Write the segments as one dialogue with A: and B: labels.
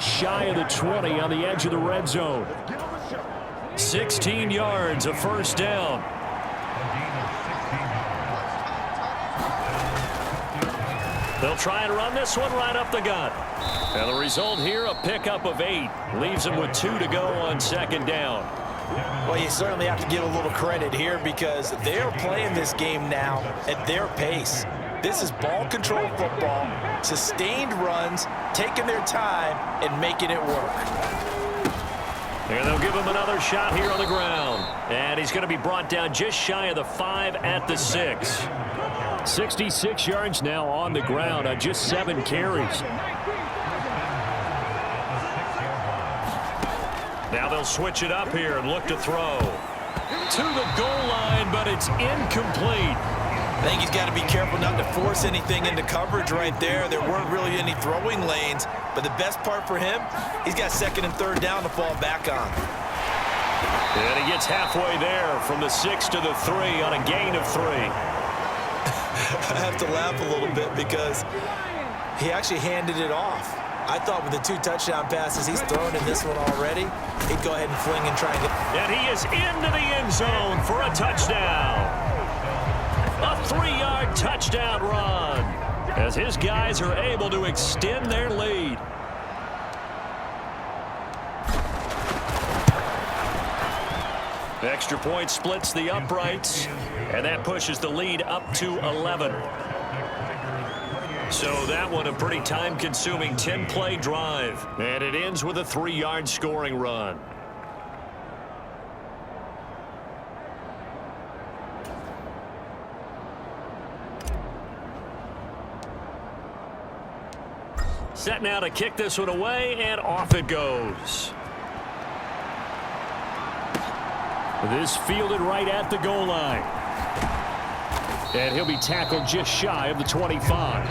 A: Shy of the 20 on the edge of the red zone. 16 yards, a first down. They'll try and run this one right up the gut. And the result here, a pickup of 8. Leaves them with 2 to go on second down.
B: Well, you certainly have to give a little credit here because they're playing this game now at their pace. This is ball control football, sustained runs, taking their time and making it work.
A: And they'll give him another shot here on the ground. And he's going to be brought down just shy of the 5 at the 6. 66 yards now on the ground on just 7 carries. Now they'll switch it up here and look to throw. To the goal line, but it's incomplete.
B: I think he's got to be careful not to force anything into coverage right there. There weren't really any throwing lanes, but the best part for him, he's got second and third down to fall back on.
A: And he gets halfway there from the 6 to the 3 on a gain of 3.
B: I have to laugh a little bit because he actually handed it off. I thought with the 2 touchdown passes he's thrown in this one already, he'd go ahead and fling and try and get.
A: And he is into the end zone for a touchdown. A 3-yard touchdown run as his guys are able to extend their lead. The extra point splits the uprights, and that pushes the lead up to 11. So that one a pretty time-consuming 10-play drive, and it ends with a 3-yard scoring run. Set now to kick this one away, and off it goes. This fielded right at the goal line. And he'll be tackled just shy of the 25.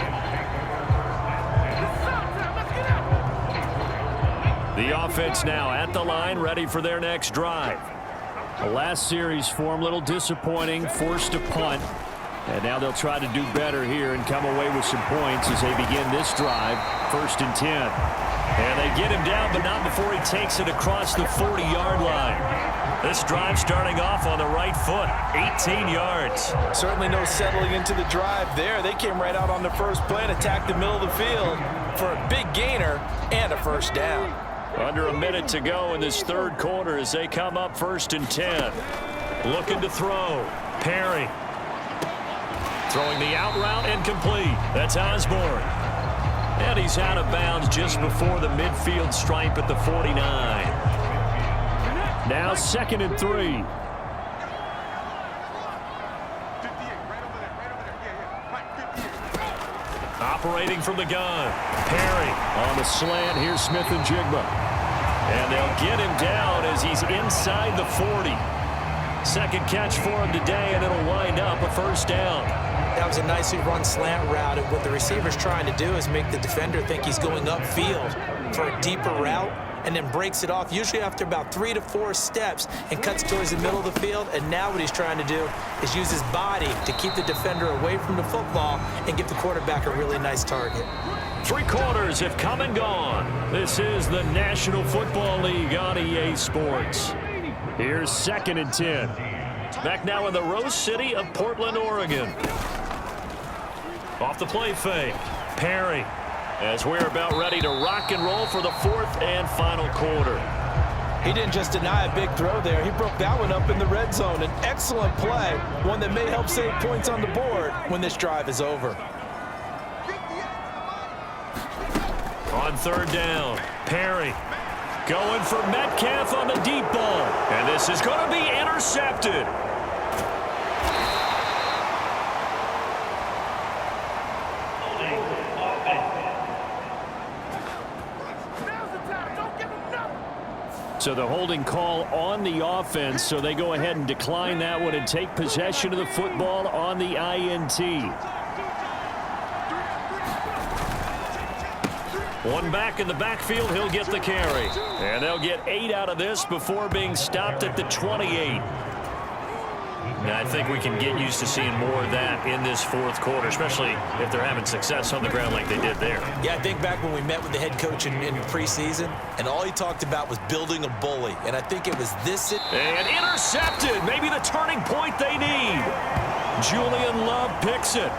A: The offense now at the line, ready for their next drive. The last series for him, a little disappointing, forced to punt. And now they'll try to do better here and come away with some points as they begin this drive, 1st and 10. And they get him down, but not before he takes it across the 40-yard line. This drive starting off on the right foot, 18 yards.
B: Certainly no settling into the drive there. They came right out on the first play and attacked the middle of the field for a big gainer and a first down.
A: Under a minute to go in this third quarter as they come up 1st and 10. Looking to throw. Perry. Throwing the out route and complete. That's Osborne. And he's out of bounds just before the midfield stripe at the 49. Now 2nd and 3. Operating from the gun. Perry on the slant. Here's Smith and Jigba. And they'll get him down as he's inside the 40. Second catch for him today, and it'll wind up a first down.
B: That was a nicely run slant route, and what the receiver's trying to do is make the defender think he's going upfield for a deeper route, and then breaks it off, usually after about 3 to 4 steps, and cuts towards the middle of the field. And now what he's trying to do is use his body to keep the defender away from the football and give the quarterback a really nice target.
A: 3 quarters have come and gone. This is the National Football League on EA Sports. Here's 2nd and 10. Back now in the Rose City of Portland, Oregon. Off the play fake. Perry, as we're about ready to rock and roll for the 4th and final quarter.
B: He didn't just deny a big throw there. He broke that one up in the red zone. An excellent play, one that may help save points on the board when this drive is over.
A: On 3rd down, Perry going for Metcalf on the deep ball. And this is going to be intercepted. So the holding call on the offense, so they go ahead and decline that one and take possession of the football on the INT. One back in the backfield, he'll get the carry. And they'll get 8 out of this before being stopped at the 28. I think we can get used to seeing more of that in this fourth quarter, especially if they're having success on the ground like they did there.
B: Yeah, I think back when we met with the head coach in preseason, and all he talked about was building a bully. And I think it was this.
A: And intercepted. Maybe the turning point they need. Julian Love picks it.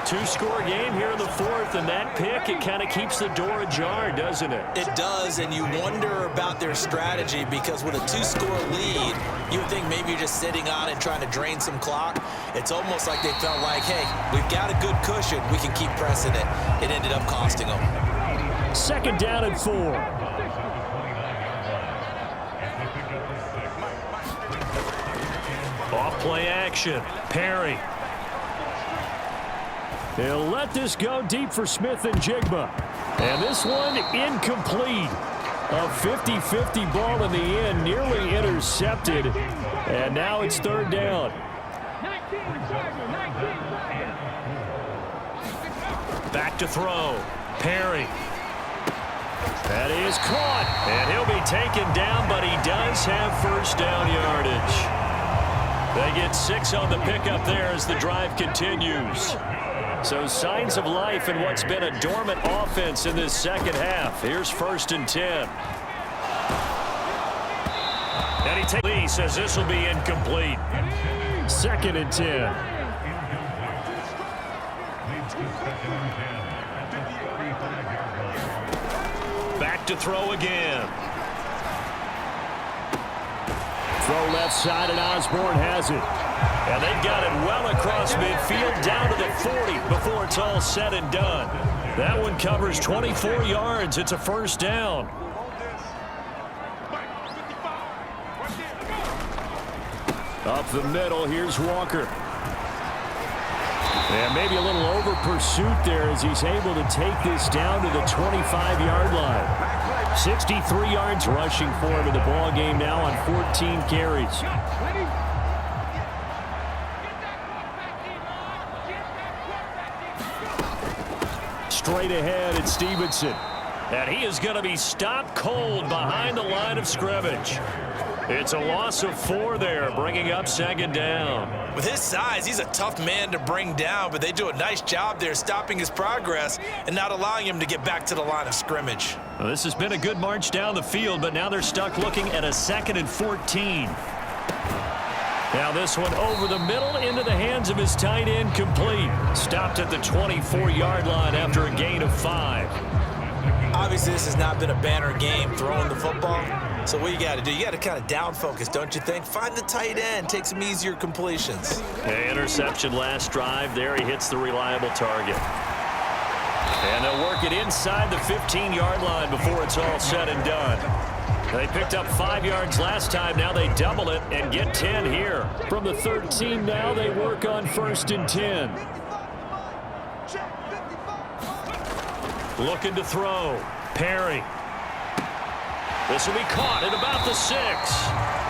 A: Two-score game here in the fourth, and that pick, it kind of keeps the door ajar, doesn't it?
B: It does, and you wonder about their strategy because with a two-score lead, you would think maybe you're just sitting on it trying to drain some clock. It's almost like they felt like, hey, we've got a good cushion. We can keep pressing it. It ended up costing them.
A: Second down and 4. Off play action. Perry. He'll let this go deep for Smith and Jigba. And this one incomplete. A 50-50 ball in the end, nearly intercepted. And now it's third down. Back to throw. Perry. That is caught. And he'll be taken down, but he does have first down yardage. They get 6 on the pickup there as the drive continues. So signs of life in what's been a dormant offense in this second half. Here's 1st and 10. And Lee says this will be incomplete. 2nd and 10. Back to throw again. Throw left side, and Osborne has it. And they've got it well across midfield down to the 40 before it's all said and done. That one covers 24 yards. It's a first down. Up the middle, here's Walker. And maybe a little over pursuit there as he's able to take this down to the 25-yard line. 63 yards rushing for him in the ball game now on 14 carries. Straight ahead, it's Stevenson. And he is going to be stopped cold behind the line of scrimmage. It's a loss of 4 there, bringing up 2nd down.
B: With his size, he's a tough man to bring down, but they do a nice job there stopping his progress and not allowing him to get back to the line of scrimmage.
A: Well, this has been a good march down the field, but now they're stuck looking at a 2nd and 14. Now this one over the middle into the hands of his tight end, complete. Stopped at the 24-yard line after a gain of 5.
B: Obviously, this has not been a banner game throwing the football. So what you got to do, you got to kind of down focus, don't you think? Find the tight end, take some easier completions.
A: Okay, interception last drive. There he hits the reliable target. And they'll work it inside the 15-yard line before it's all said and done. They picked up 5 yards last time. Now they double it and get 10 here. From the 13 now they work on 1st and 10. Looking to throw. Perry. This will be caught at about the 6.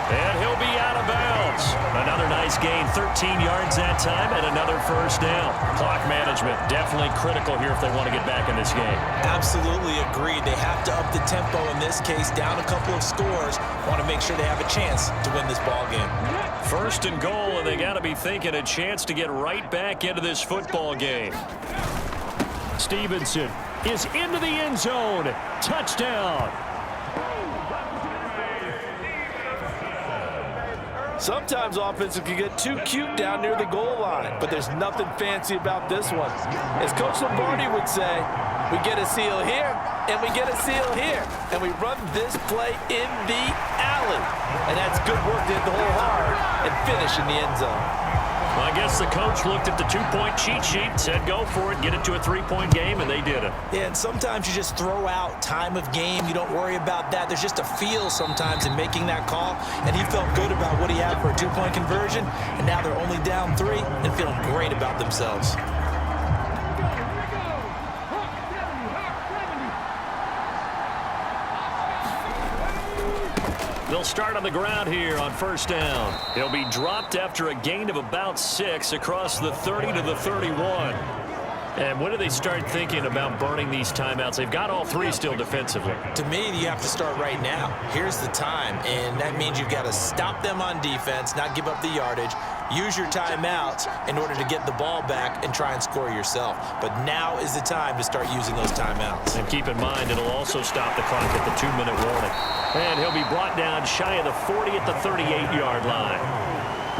A: And he'll be out of bounds. Another nice gain, 13 yards that time, and another first down. Clock management definitely critical here if they want to get back in this game.
B: Absolutely agreed. They have to up the tempo in this case, down a couple of scores. Want to make sure they have a chance to win this ball game.
A: 1st and goal, and they got to be thinking a chance to get right back into this football game. Stevenson is into the end zone. Touchdown.
C: Sometimes offenses can get too cute down near the goal line, but there's nothing fancy about this one. As Coach Lombardi would say, we get a seal here, and we get a seal here, and we run this play in the alley. And that's good work to hit the hole hard and finish in the end zone.
A: Well, I guess the coach looked at the 2-point cheat sheet, said go for it, get it to a 3-point game, and they did it.
B: Yeah, and sometimes you just throw out time of game. You don't worry about that. There's just a feel sometimes in making that call, and he felt good about what he had for a 2-point conversion, and now they're only down 3 and feeling great about themselves.
A: They'll start on the ground here on 1st down. He'll be dropped after a gain of about 6 across the 30 to the 31. And when do they start thinking about burning these timeouts? They've got all 3 still defensively.
B: To me, you have to start right now. Here's the time, and that means you've got to stop them on defense, not give up the yardage. use your timeouts in order to get the ball back and try and score yourself. But now is the time to start using those timeouts.
A: And keep in mind, it'll also stop the clock at the 2-minute warning. And he'll be brought down shy of the 40 at the 38-yard line.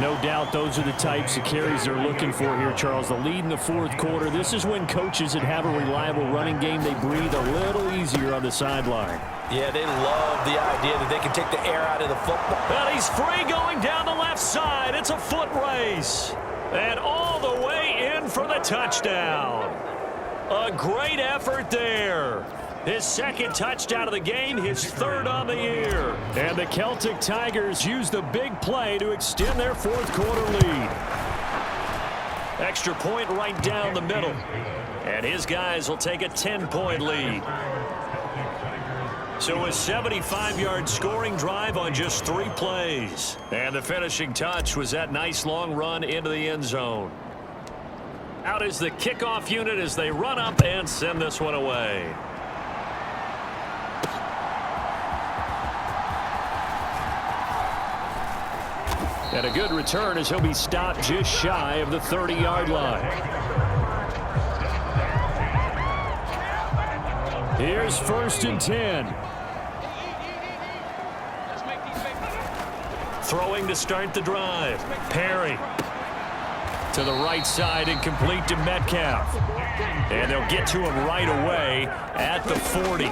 A: No doubt those are the types of carries they're looking for here, Charles. The lead in the fourth quarter. This is when coaches that have a reliable running game, they breathe a little easier on the sideline.
B: Yeah, they love the idea that they can take the air out of the football.
A: And he's free going down the left side. It's a foot race. And all the way in for the touchdown. A great effort there. His second touchdown of the game, his third on the year. And the Celtic Tigers use the big play to extend their fourth quarter lead. Extra point right down the middle. And his guys will take a 10-point lead. So a 75-yard scoring drive on just 3 plays. And the finishing touch was that nice long run into the end zone. Out is the kickoff unit as they run up and send this one away. And a good return as he'll be stopped just shy of the 30-yard line. Here's 1st and 10. Throwing to start the drive. Perry to the right side and complete to Metcalf. And they'll get to him right away at the 40.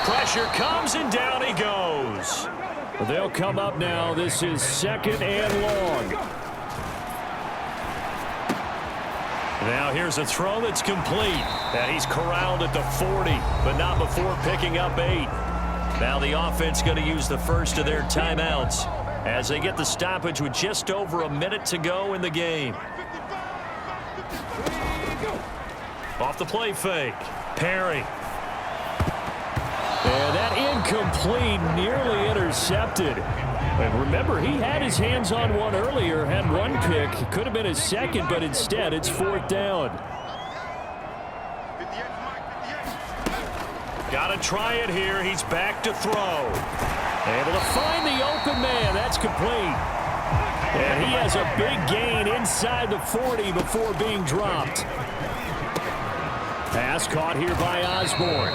A: Pressure comes and down he goes. They'll come up now. This is 2nd and long. Now here's a throw that's complete. And he's corralled at the 40, but not before picking up 8. Now the offense going to use the first of their timeouts as they get the stoppage with just over a minute to go in the game. Off the play fake. Perry. And that incomplete, nearly intercepted. And remember, he had his hands on one earlier, had one pick. Could have been his second, but instead it's 4th down. Got to try it here. He's back to throw. Able to find the open man. That's complete. And he has a big gain inside the 40 before being dropped. Pass caught here by Osborne.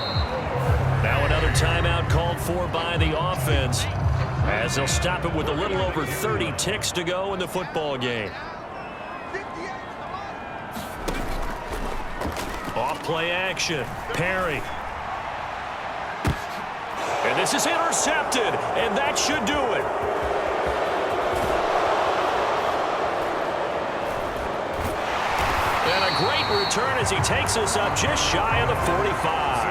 A: Now another timeout called for by the offense as they'll stop it with a little over 30 ticks to go in the football game. Off play action. Perry. And this is intercepted, and that should do it. And a great return as he takes us up just shy of the 45.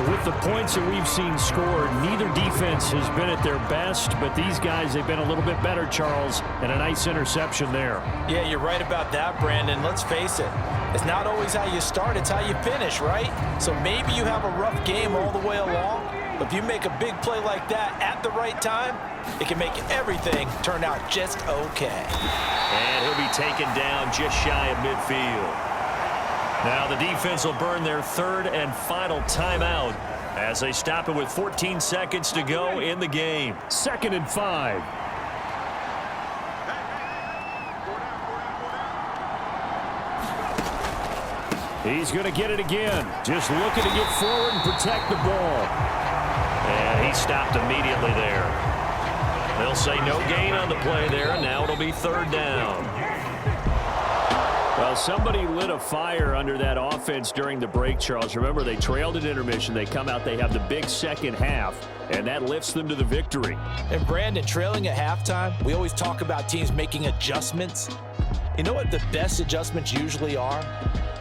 A: With the points that we've seen scored, neither defense has been at their best, but these guys, they've been a little bit better, Charles, and a nice interception there.
B: Yeah, you're right about that, Brandon. Let's face it. It's not always how you start, it's how you finish, right? So maybe you have a rough game all the way along, but if you make a big play like that at the right time, it can make everything turn out just okay.
A: And he'll be taken down just shy of midfield. Now the defense will burn their 3rd and final timeout as they stop it with 14 seconds to go in the game. 2nd and 5. He's going to get it again. Just looking to get forward and protect the ball. And he stopped immediately there. They'll say no gain on the play there, and now it'll be 3rd down. Well, somebody lit a fire under that offense during the break, Charles. Remember, they trailed at intermission. They come out, they have the big second half, and that lifts them to the victory.
B: And, Brandon, trailing at halftime, we always talk about teams making adjustments. You know what the best adjustments usually are?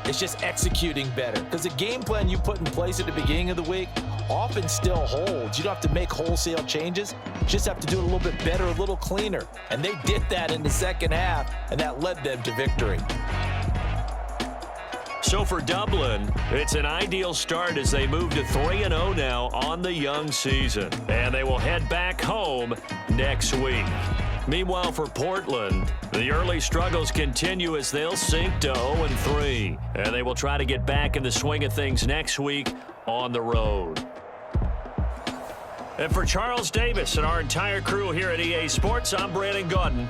B: It's just executing better. Because the game plan you put in place at the beginning of the week often still holds. You don't have to make wholesale changes. You just have to do it a little bit better, a little cleaner. And they did that in the second half, and that led them to victory.
A: So for Dublin, it's an ideal start as they move to 3-0 now on the young season. And they will head back home next week. Meanwhile, for Portland, the early struggles continue as they'll sink to 0-3. And they will try to get back in the swing of things next week on the road. And for Charles Davis and our entire crew here at EA Sports, I'm Brandon Gaudin.